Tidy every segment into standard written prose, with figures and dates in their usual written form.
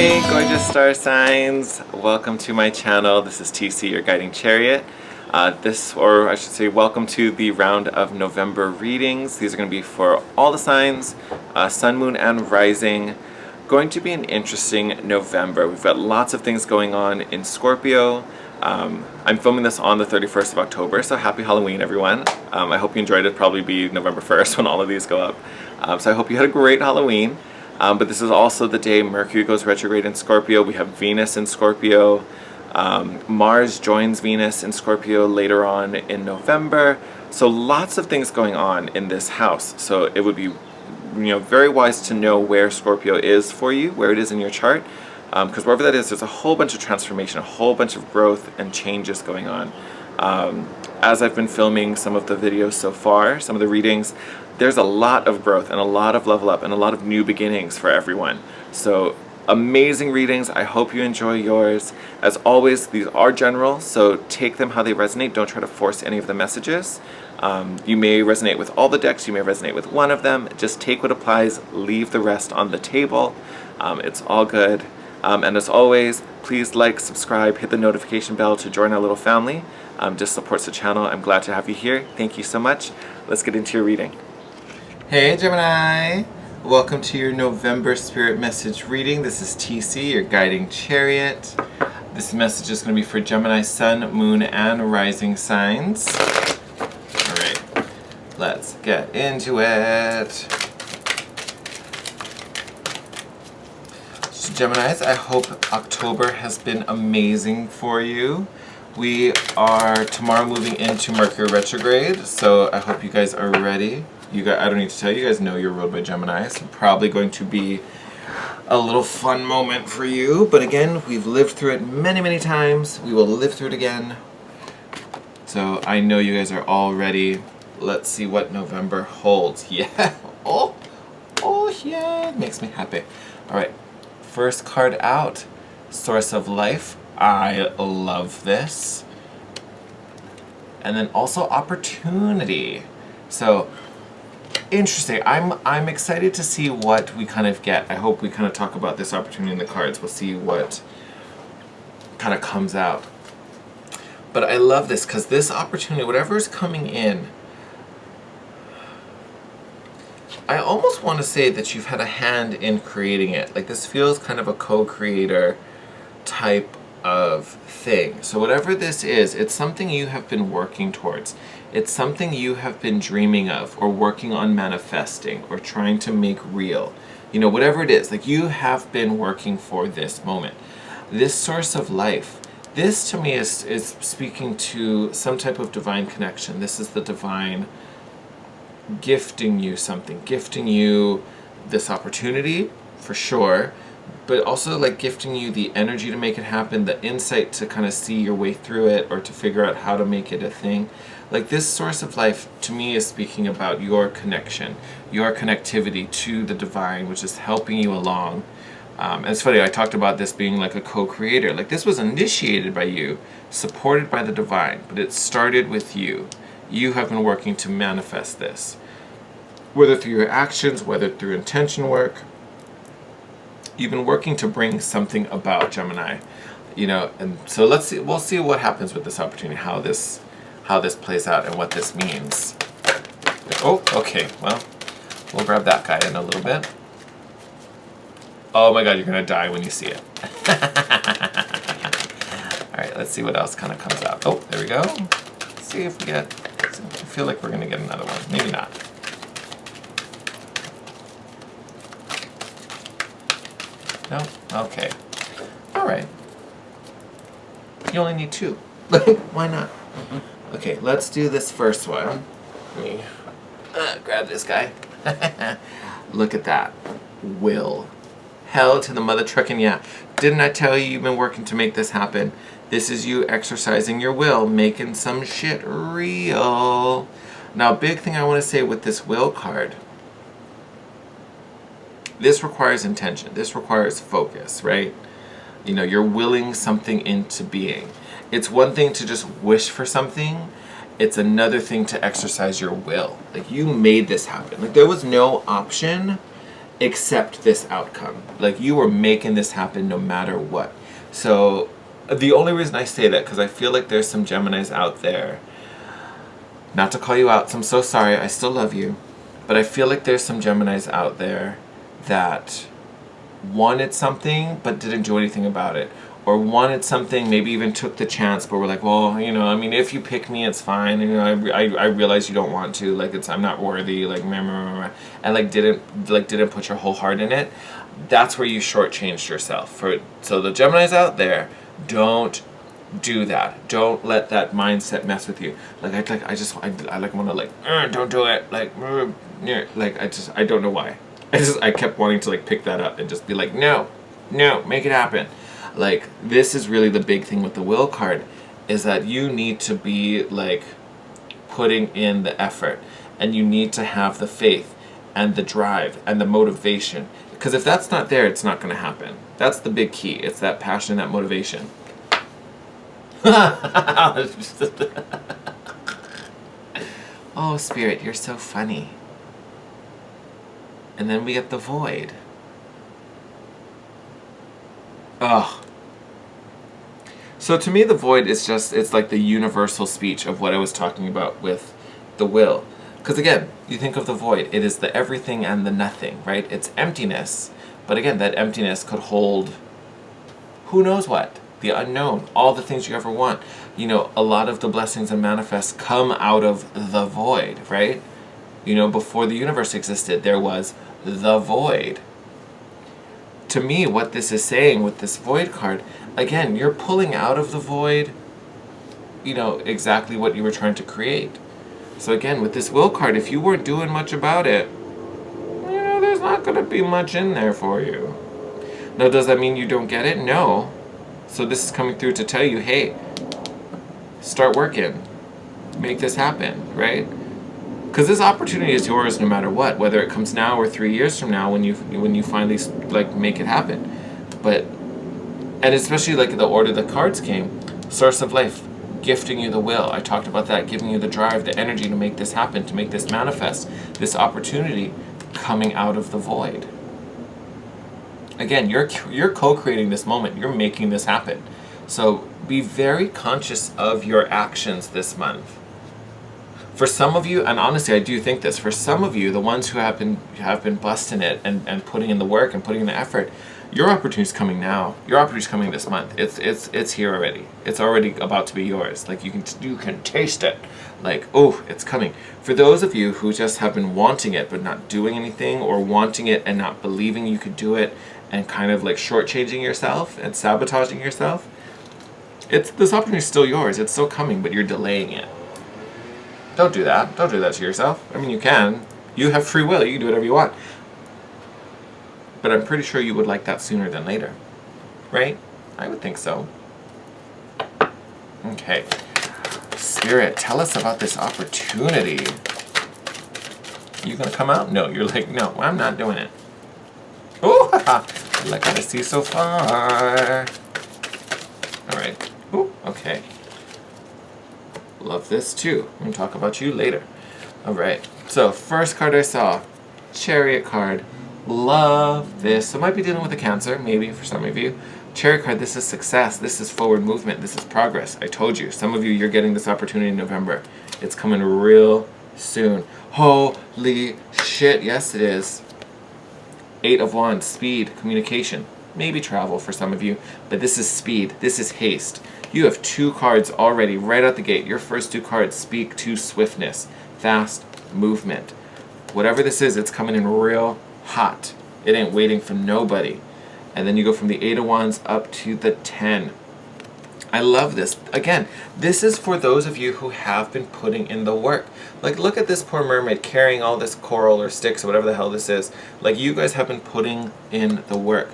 Hey gorgeous star signs, welcome to my channel. This is TC, your guiding chariot. Welcome to the round of November readings. These are going to be for all the signs, sun, moon, and rising. Going to be an interesting November. We've got lots of things going on in Scorpio. I'm filming this on the 31st of October, so happy Halloween, everyone. I hope you enjoyed it. Probably be November 1st when all of these go up. So I hope you had a great Halloween. But this is also the day Mercury goes retrograde in Scorpio. We have Venus in Scorpio. Mars joins Venus in Scorpio later on in November. So lots of things going on in this house. So it would be, very wise to know where Scorpio is for you, where it is in your chart. Because wherever that is, there's a whole bunch of transformation, a whole bunch of growth and changes going on. As I've been filming some of the videos so far, some of the readings, there's a lot of growth and a lot of level up and a lot of new beginnings for everyone. So amazing readings. I hope you enjoy yours. As always, these are general, so take them how they resonate. Don't try to force any of the messages. You may resonate with all the decks, you may resonate with one of them. Just take what applies, leave the rest on the table. It's all good. And as always, please like, subscribe, hit the notification bell to join our little family. Just supports the channel. I'm glad to have you here. Thank you so much. Let's get into your reading. Hey Gemini! Welcome to your November Spirit Message reading. This is TC, your guiding chariot. This message is going to be for Gemini, Sun, Moon, and Rising signs. Alright, let's get into it. So Geminis, I hope October has been amazing for you. We are tomorrow moving into Mercury retrograde, so I hope you guys are ready. I don't need to tell you, you guys know you're ruled by Gemini. It's probably going to be a little fun moment for you. But again, we've lived through it many, many times. We will live through it again. So I know you guys are all ready. Let's see what November holds. Yeah. Oh yeah. It makes me happy. All right. First card out. Source of life. I love this. And then also opportunity. So interesting. I'm excited to see what we kind of get. I hope we kind of talk about this opportunity in the cards. We'll see what kind of comes out. But I love this because this opportunity, whatever is coming in, I almost want to say that you've had a hand in creating it. Like this feels kind of a co-creator type of thing. So whatever this is, it's something you have been working towards. It's something you have been dreaming of or working on manifesting or trying to make real. Whatever it is, like you have been working for this moment. This source of life, this to me is speaking to some type of divine connection. This is the divine gifting you something, gifting you this opportunity for sure, but also like gifting you the energy to make it happen, the insight to kind of see your way through it or to figure out how to make it a thing. Like this source of life to me is speaking about your connection, your connectivity to the divine, which is helping you along. And it's funny, I talked about this being like a co-creator. Like this was initiated by you, supported by the divine, but it started with you. You have been working to manifest this. Whether through your actions, whether through intention work, you've been working to bring something about, Gemini. And so we'll see what happens with this opportunity, how this plays out and what this means. Oh, okay, well, we'll grab that guy in a little bit. Oh my god, you're gonna die when you see it. Alright, let's see what else kind of comes out. Oh, there we go. Let's see if we get, I feel like we're gonna get another one. Maybe not. No? Okay. Alright. You only need two. Why not? Okay, let's do this first one. Let me grab this guy. Look at that. Will. Hell to the mother truckin' yeah. Didn't I tell you you've been working to make this happen? This is you exercising your will, making some shit real. Now, big thing I want to say with this will card. This requires intention. This requires focus, right? You're willing something into being. It's one thing to just wish for something. It's another thing to exercise your will. Like you made this happen. Like there was no option accept this outcome. Like, you were making this happen no matter what. So the only reason I say that, because I feel like there's some Geminis out there, not to call you out, so I'm so sorry, I still love you, but I feel like there's some Geminis out there that wanted something but didn't do anything about it, or wanted something, maybe even took the chance, but were like, well, you know, I mean, if you pick me, it's fine, and, you know, I realize you don't want to, like, I'm not worthy, like, meh, meh, meh, meh, and didn't put your whole heart in it. That's where you shortchanged yourself. So the Geminis out there, don't do that. Don't let that mindset mess with you. Like, I want to, like, don't do it. Like, I don't know why. I kept wanting to, like, pick that up and just be like, no, make it happen. Like, this is really the big thing with the will card, is that you need to be, like, putting in the effort, and you need to have the faith and the drive and the motivation. Because if that's not there, it's not going to happen. That's the big key. It's that passion, that motivation. Oh, Spirit, you're so funny. And then we get the void. Ugh. So to me, the void is just, it's like the universal speech of what I was talking about with the will. Because again, you think of the void, it is the everything and the nothing, right? It's emptiness. But again, that emptiness could hold who knows what? The unknown, all the things you ever want. You know, a lot of the blessings and manifests come out of the void, right? You know, before the universe existed, there was the void. To me, what this is saying with this void card, again, you're pulling out of the void, you know, exactly what you were trying to create. So again, with this will card, if you weren't doing much about it, you know, there's not going to be much in there for you. Now, does that mean you don't get it? No. So this is coming through to tell you, hey, start working. Make this happen, right? Because this opportunity is yours no matter what, whether it comes now or 3 years from now when you finally, like, make it happen. But, and especially, like, the order the cards came, source of life, gifting you the will. I talked about that, giving you the drive, the energy to make this happen, to make this manifest, this opportunity coming out of the void. Again, you're co-creating this moment. You're making this happen. So be very conscious of your actions this month. For some of you, and honestly, I do think this, for some of you, the ones who have been busting it and putting in the work and putting in the effort, your opportunity is coming now. Your opportunity is coming this month. It's here already. It's already about to be yours. Like, you can taste it. Like, oh, it's coming. For those of you who just have been wanting it but not doing anything, or wanting it and not believing you could do it, and kind of like shortchanging yourself and sabotaging yourself, this opportunity is still yours. It's still coming, but you're delaying it. Don't do that. Don't do that to yourself. I mean, you can. You have free will. You can do whatever you want. But I'm pretty sure you would like that sooner than later. Right? I would think so. Okay. Spirit, tell us about this opportunity. You gonna come out? No. You're like, no, I'm not doing it. Oh, I like what I see so far. All right. Oh, okay. Love this too. I'm going to talk about you later. All right. So first card I saw, Chariot card. Love this. So I might be dealing with a Cancer, maybe for some of you. Chariot card, this is success. This is forward movement. This is progress. I told you. Some of you, you're getting this opportunity in November. It's coming real soon. Holy shit. Yes, it is. 8 of Wands, speed, communication. Maybe travel for some of you, but this is speed. This is haste. You have 2 cards already right out the gate. Your first 2 cards speak to swiftness, fast movement. Whatever this is, it's coming in real hot. It ain't waiting for nobody. And then you go from the 8 of Wands up to the 10. I love this. Again, this is for those of you who have been putting in the work. Like, look at this poor mermaid carrying all this coral or sticks or whatever the hell this is. Like, you guys have been putting in the work,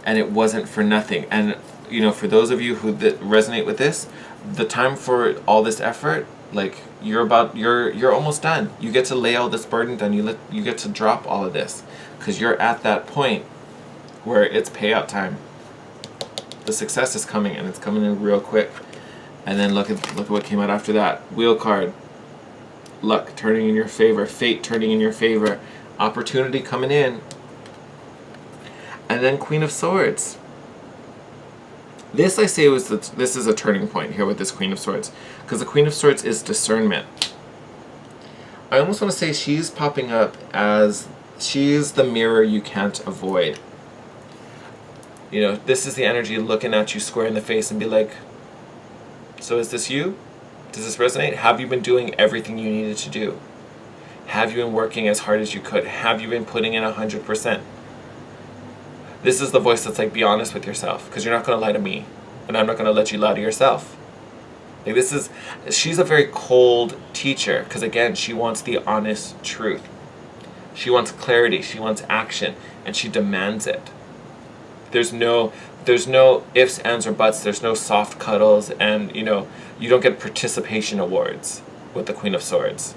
and it wasn't for nothing. And, you know, for those of you who resonate with this, the time for all this effort, like, you're almost done. You get to lay all this burden down. You get to drop all of this, because you're at that point where it's payout time. The success is coming, and it's coming in real quick. And then look at what came out after that. Wheel card. Luck turning in your favor. Fate turning in your favor. Opportunity coming in. And then Queen of Swords. This I say this is a turning point here with this Queen of Swords, because the Queen of Swords is discernment. I almost want to say she's popping up as she's the mirror you can't avoid. You know, this is the energy looking at you square in the face and be like, so is this you? Does this resonate? Have you been doing everything you needed to do? Have you been working as hard as you could? Have you been putting in 100%? This is the voice that's like, be honest with yourself, because you're not going to lie to me, and I'm not going to let you lie to yourself. Like she's a very cold teacher, because again, she wants the honest truth. She wants clarity, she wants action, and she demands it. There's no ifs, ands, or buts. There's no soft cuddles, and you don't get participation awards with the Queen of Swords.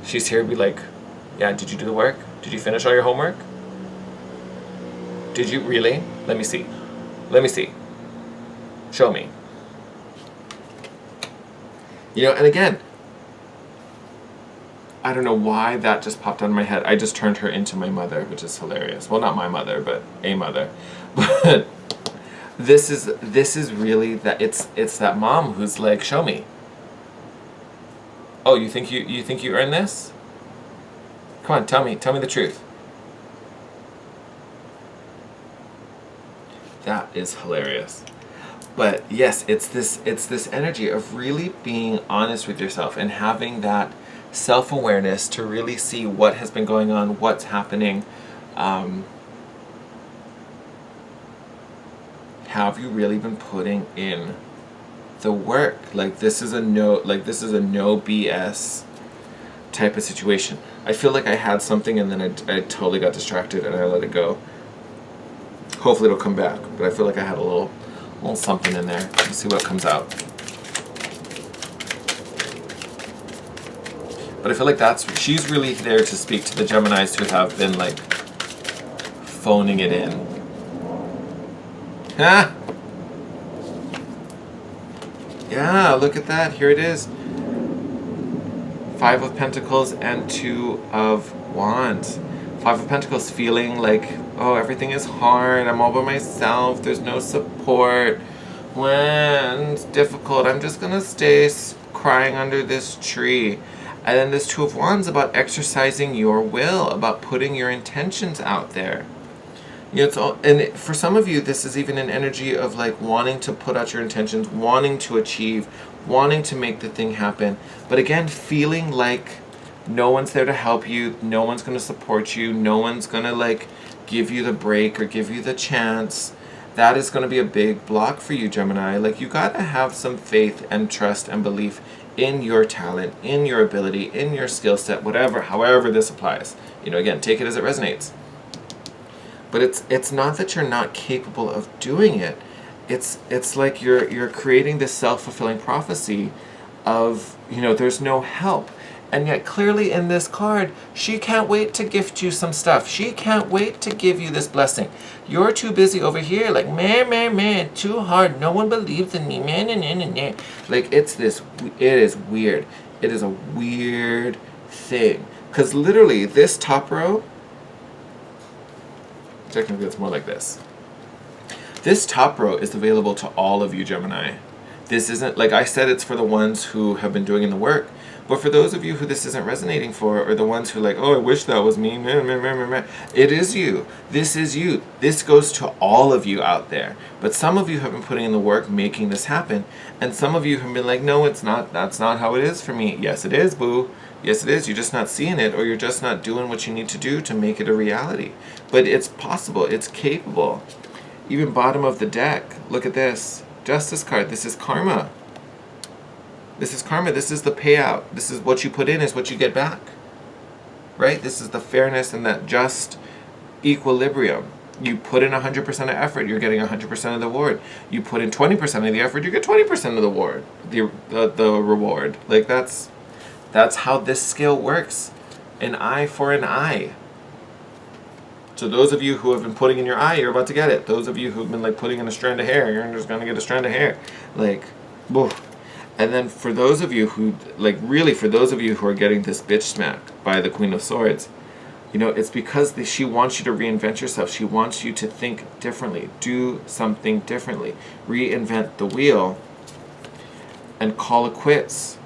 She's here to be like, yeah, did you do the work? Did you finish all your homework? Did you really? Let me see. Show me. And again, I don't know why that just popped out of my head. I just turned her into my mother, which is hilarious. Well, not my mother, but a mother. But this is really that it's that mom who's like, show me. Oh, you think you earned this? Come on, tell me the truth. That is hilarious. But yes, it's this energy of really being honest with yourself and having that self-awareness to really see what has been going on, what's happening. Have you really been putting in the work? This is a no BS type of situation. I feel like I had something and then I totally got distracted and I let it go. Hopefully it'll come back, but I feel like I had a little something in there. Let's see what comes out. But I feel like she's really there to speak to the Geminis who have been phoning it in. Ha! Yeah, look at that. Here it is. 5 of Pentacles and 2 of Wands. 5 of Pentacles feeling like, oh, everything is hard. I'm all by myself. There's no support. When it's difficult, I'm just going to stay crying under this tree. And then this 2 of Wands about exercising your will, about putting your intentions out there. And for some of you, this is even an energy of wanting to put out your intentions, wanting to achieve, wanting to make the thing happen. But again, feeling like no one's there to help you, no one's going to support you, no one's going to give you the break or give you the chance. That is going to be a big block for you, Gemini. You got to have some faith and trust and belief in your talent, in your ability, in your skill set, however this applies. Again, take it as it resonates. But it's not that you're not capable of doing it. It's like you're creating this self-fulfilling prophecy of, there's no help. And yet clearly in this card, she can't wait to gift you some stuff. She can't wait to give you this blessing. You're too busy over here, man, too hard. No one believes in me, man. It is weird. It is a weird thing. Because literally, this top row, technically it's more like this. This top row is available to all of you, Gemini. This isn't, like I said, it's for the ones who have been doing the work. But for those of you who this isn't resonating for, or the ones who oh, I wish that was me, it is you. This is you. This goes to all of you out there. But some of you have been putting in the work making this happen. And some of you have been no, it's not. That's not how it is for me. Yes, it is, boo. Yes, it is. You're just not seeing it, or you're just not doing what you need to do to make it a reality. But it's possible. It's capable. Even bottom of the deck. Look at this. Justice card. This is karma. This is karma. This is the payout. This is what you put in is what you get back. Right? This is the fairness and that just equilibrium. You put in 100% of effort, you're getting 100% of the reward. You put in 20% of the effort, you get 20% of the reward. The reward. That's how this skill works. An eye for an eye. So those of you who have been putting in your eye, you're about to get it. Those of you who've been putting in a strand of hair, you're just gonna get a strand of hair. Boof. And then for those of you who, really for those of you who are getting this bitch smack by the Queen of Swords, You know, it's because she wants you to reinvent yourself. She wants you to think differently, do something differently, reinvent the wheel, and call it quits.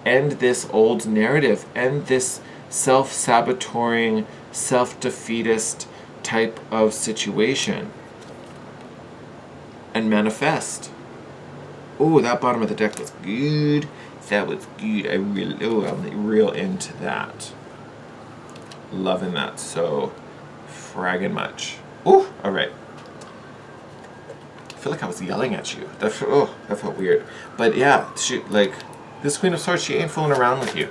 End this old narrative, end this self-saboteuring, self-defeatist type of situation, and manifest. Oh, that bottom of the deck was good. That was good. I'm real into that. Loving that so fragging much. Ooh, all right. I feel like I was yelling at you. That felt weird. But yeah, this Queen of Swords, she ain't fooling around with you.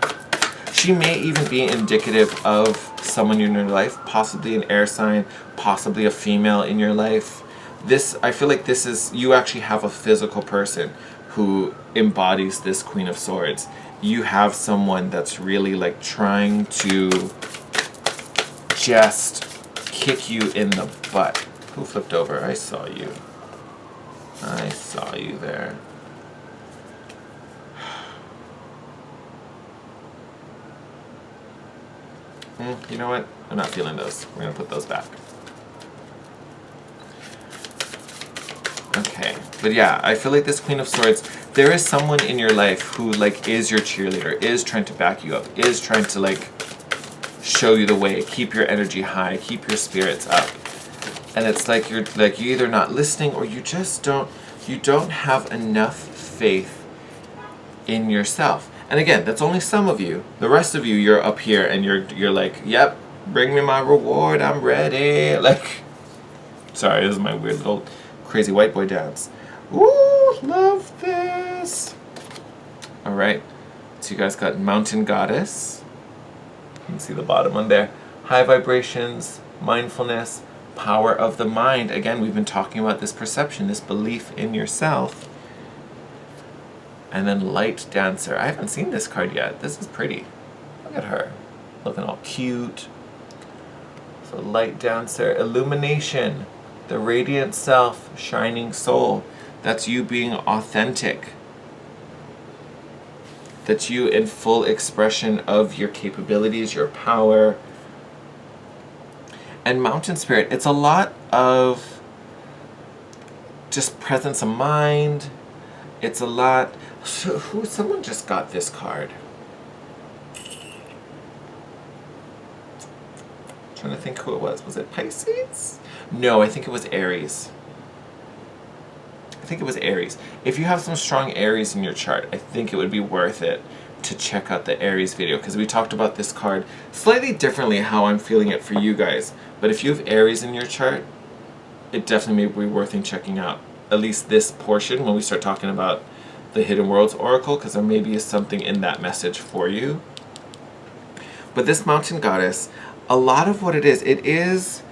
She may even be indicative of someone in your life, possibly an air sign, possibly a female in your life. I feel like this is, you actually have a physical person who embodies this Queen of Swords. You have someone that's really like trying to just kick you in the butt. Who flipped over? I saw you. I saw you there. You know what? I'm not feeling those. We're gonna put those back. Okay, but yeah, I feel like this Queen of Swords, there is someone in your life who like is your cheerleader, is trying to back you up, is trying to like show you the way, keep your energy high, keep your spirits up. And it's like you're either not listening or you don't have enough faith in yourself. And again, that's only some of you. The rest of you, you're up here and you're like, yep, bring me my reward, I'm ready. Like, sorry, this is my weird little crazy white boy dance. Ooh, love this. All right, so you guys got Mountain Goddess. You can see the bottom one there. High vibrations, mindfulness, power of the mind. Again, we've been talking about this perception, this belief in yourself. And then Light Dancer. I haven't seen this card yet. This is pretty. Look at her. Looking all cute. So Light Dancer. Illumination. The radiant self. Shining soul. That's you being authentic. That's you in full expression of your capabilities, your power. And Mountain Spirit. It's a lot of just presence of mind. It's a lot... someone just got this card. I'm trying to think who it was. Was it Pisces? No, I think it was Aries. I think it was Aries. If you have some strong Aries in your chart, I think it would be worth it to check out the Aries video, because we talked about this card slightly differently how I'm feeling it for you guys. But if you have Aries in your chart, it definitely may be worth checking out. At least this portion when we start talking about the Hidden Worlds Oracle, because there maybe is something in that message for you. But this Mountain Goddess, a lot of what it is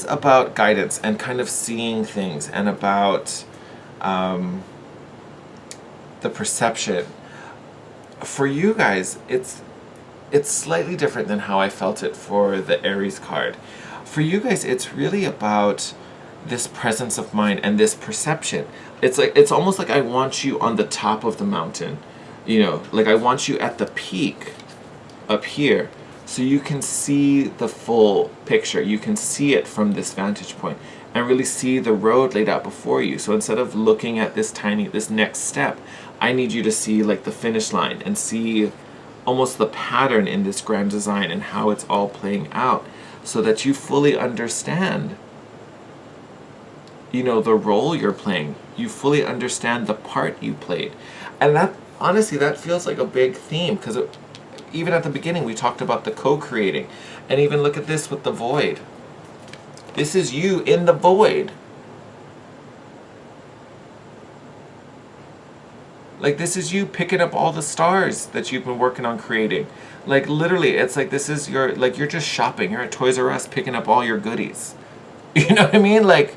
about guidance and kind of seeing things, and about the perception. For you guys, it's slightly different than how I felt it for the Aries card. For you guys, it's really about this presence of mind and this perception. It's almost like I want you on the top of the mountain, you know, like I want you at the peak up here, so you can see the full picture. You can see it from this vantage point and really see the road laid out before you. So instead of looking at this next step, I need you to see like the finish line and see almost the pattern in this grand design and how it's all playing out, so that you fully understand, you know, the role you're playing. You fully understand the part you played. And that, honestly, that feels like a big theme, because even at the beginning we talked about the co-creating. And even look at this with the void. This is you in the void. Like, this is you picking up all the stars that you've been working on creating. Like, literally, it's like this is your, like, you're just shopping. You're at Toys R Us picking up all your goodies. You know what I mean? Like,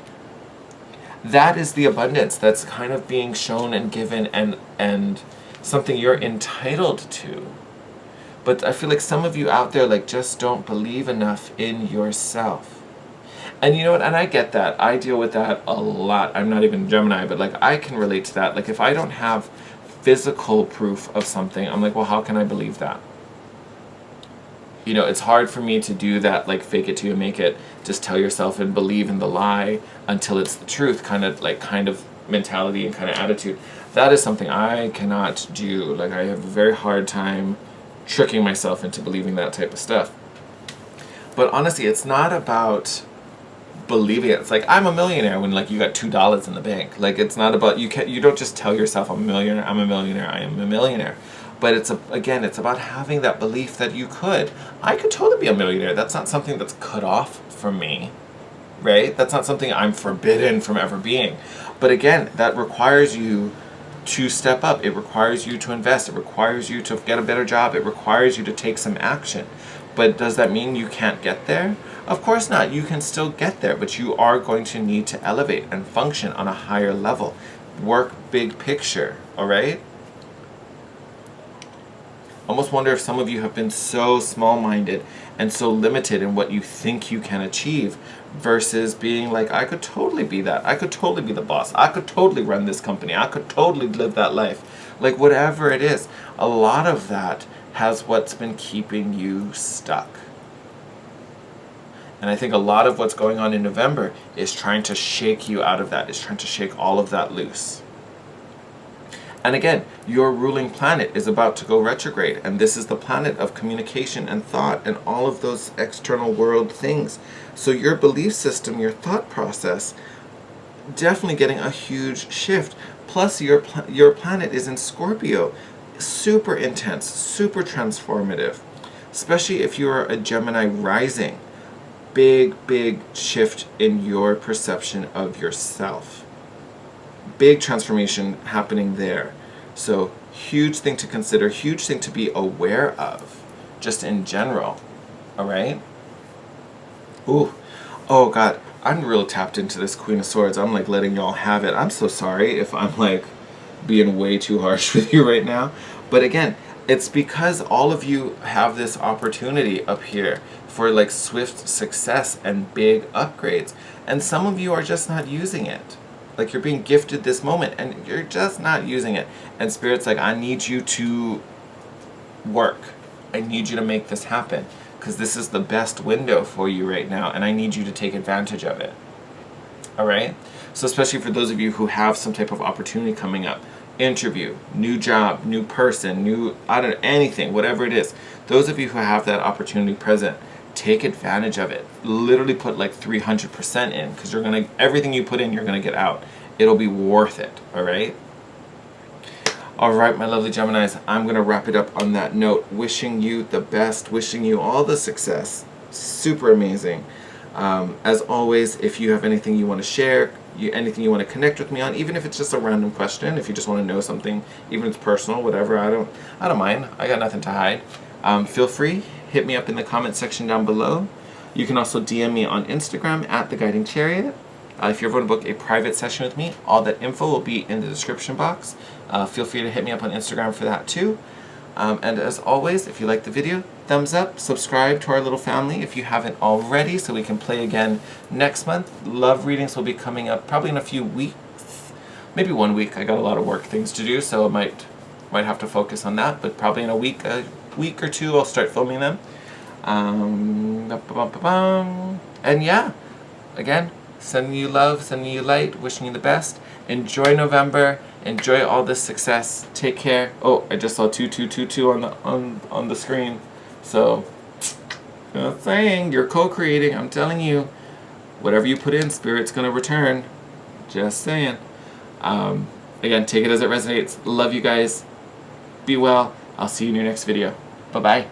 that is the abundance that's kind of being shown and given, and something you're entitled to. But I feel like some of you out there, like, just don't believe enough in yourself. And you know what? And I get that. I deal with that a lot. I'm not even Gemini, but like, I can relate to that. Like, if I don't have physical proof of something, I'm like, well, how can I believe that? You know, it's hard for me to do that, like fake it till you make it, just tell yourself and believe in the lie until it's the truth kind of mentality and kind of attitude. That is something I cannot do. Like, I have a very hard time tricking myself into believing that type of stuff. But honestly, it's not about believing it. It's like, I'm a millionaire when like you got $2 in the bank. Like, it's not about, you don't just tell yourself I'm a millionaire, I am a millionaire. But it's about having that belief that I could totally be a millionaire. That's not something that's cut off from me, right? That's not something I'm forbidden from ever being. But again, that requires you to step up. It requires you to invest. It requires you to get a better job. It requires you to take some action. But does that mean you can't get there? Of course not. You can still get there, but you are going to need to elevate and function on a higher level. Work big picture, all right? Almost wonder if some of you have been so small-minded and so limited in what you think you can achieve versus being like, I could totally be that. I could totally be the boss. I could totally run this company. I could totally live that life. Like, whatever it is, a lot of that has what's been keeping you stuck. And I think a lot of what's going on in November is trying to shake you out of that, is trying to shake all of that loose. And again, your ruling planet is about to go retrograde, and this is the planet of communication and thought and all of those external world things. So your belief system, your thought process, definitely getting a huge shift. Plus your planet is in Scorpio, super intense, super transformative, especially if you're a Gemini rising. Big shift in your perception of yourself. Big transformation happening there. So huge thing to consider, huge thing to be aware of, just in general. All right? Ooh. Oh God, I'm real tapped into this Queen of Swords. I'm like letting y'all have it. I'm so sorry if I'm like being way too harsh with you right now. But again, it's because all of you have this opportunity up here for like swift success and big upgrades. And some of you are just not using it. Like, you're being gifted this moment and you're just not using it. And Spirit's like, I need you to work. I need you to make this happen because this is the best window for you right now and I need you to take advantage of it. All right? So especially for those of you who have some type of opportunity coming up, interview, new job, new person, anything, whatever it is. Those of you who have that opportunity present, take advantage of it. Literally put like 300% in because everything you put in, you're going to get out. It'll be worth it. All right? All right, my lovely Geminis, I'm going to wrap it up on that note. Wishing you the best, wishing you all the success. Super amazing. As always, if you have anything you want to share, anything you want to connect with me on, even if it's just a random question, if you just want to know something, even if it's personal, whatever, I don't mind. I got nothing to hide. Feel free. Hit me up in the comment section down below. You can also DM me on Instagram at The Guiding Chariot. If you ever want to book a private session with me, all that info will be in the description box. Feel free to hit me up on Instagram for that too. And as always, if you like the video, thumbs up, subscribe to our little family if you haven't already so we can play again next month. Love readings will be coming up probably in a few weeks, maybe 1 week. I got a lot of work things to do, so I might have to focus on that, but probably in a week or two I'll start filming them. And yeah, again, sending you love, sending you light, wishing you the best. Enjoy November. Enjoy all this success. Take care. Oh, I just saw 2222 on the screen. So, just saying, you're co-creating. I'm telling you, whatever you put in, Spirit's gonna return. Just saying. Again, take it as it resonates. Love you guys. Be well. I'll see you in your next video. Bye-bye.